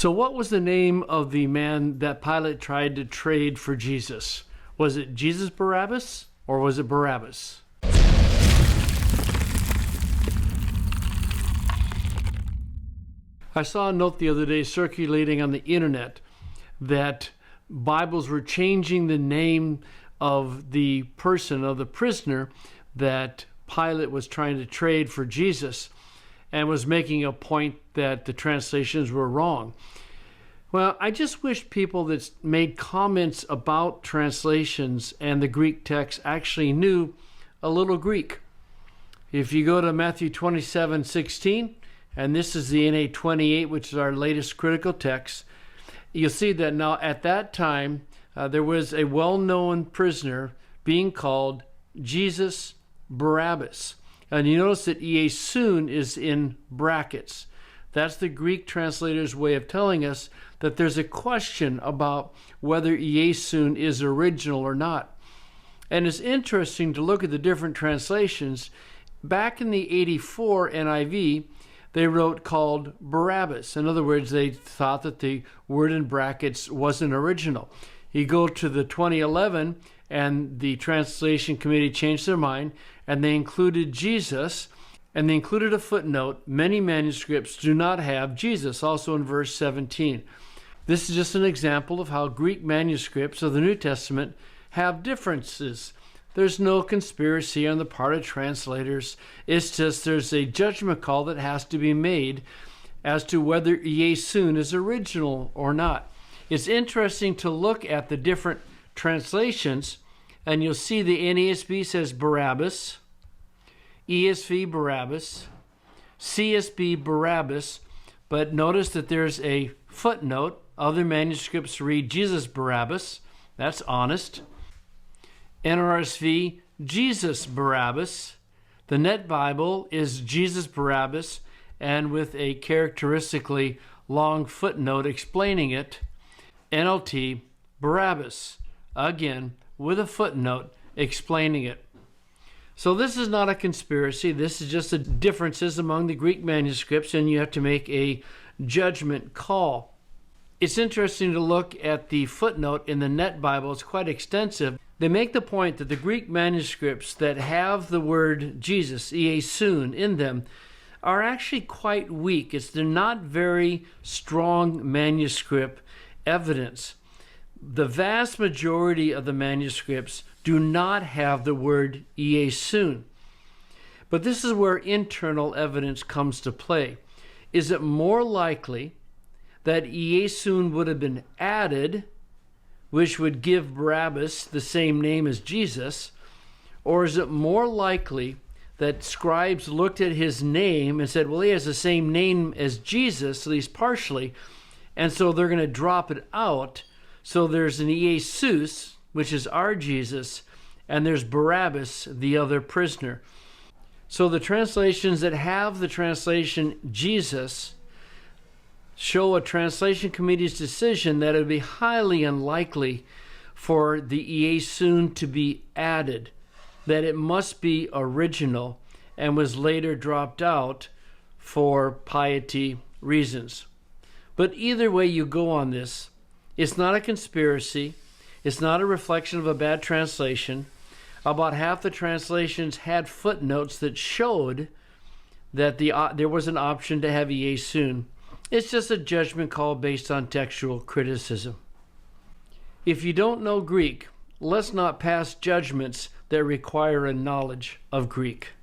So what was the name of the man that Pilate tried to trade for Jesus? Was it Jesus Barabbas or was it Barabbas? I saw a note the other day circulating on the internet that Bibles were changing the name of the person, of the prisoner that Pilate was trying to trade for Jesus, and was making a point that the translations were wrong. Well, I just wish people that made comments about translations and the Greek text actually knew a little Greek. If you go to Matthew 27:16, and this is the NA 28, which is our latest critical text, you'll see that now at that time, there was a well-known prisoner being called Jesus Barabbas. And you notice that Iesun is in brackets. That's the Greek translator's way of telling us that there's a question about whether Iesun is original or not. And it's interesting to look at the different translations. Back in the 84 NIV, they wrote called Barabbas. In other words, they thought that the word in brackets wasn't original. You go to the 2011, and the translation committee changed their mind, and they included Jesus, and they included a footnote. Many manuscripts do not have Jesus, also in verse 17. This is just an example of how Greek manuscripts of the New Testament have differences. There's no conspiracy on the part of translators. It's just there's a judgment call that has to be made as to whether Iesun is original or not. It's interesting to look at the different translations, and you'll see the NASB says Barabbas, ESV Barabbas, CSB Barabbas, but notice that there's a footnote. Other manuscripts read Jesus Barabbas. That's honest. NRSV, Jesus Barabbas. The Net Bible is Jesus Barabbas, and with a characteristically long footnote explaining it. NLT, Barabbas, again with a footnote explaining it. So this is not a conspiracy. This is just the differences among the Greek manuscripts, and you have to make a judgment call. It's interesting to look at the footnote in the Net Bible. It's quite extensive. They make the point that the Greek manuscripts that have the word Jesus, Iesun, in them are actually quite weak. They're not very strong manuscript evidence. The vast majority of the manuscripts do not have the word Iesun. But this is where internal evidence comes to play. Is it more likely that Iesun would have been added, which would give Barabbas the same name as Jesus? Or is it more likely that scribes looked at his name and said, well, he has the same name as Jesus, at least partially, and so they're going to drop it out. So there's an Iesus, which is our Jesus, and there's Barabbas, the other prisoner. So the translations that have the translation Jesus show a translation committee's decision that it would be highly unlikely for the Iesun to be added, that it must be original and was later dropped out for piety reasons. But either way you go on this, it's not a conspiracy. It's not a reflection of a bad translation. About half the translations had footnotes that showed that there was an option to have Iesun. It's just a judgment call based on textual criticism. If you don't know Greek, let's not pass judgments that require a knowledge of Greek.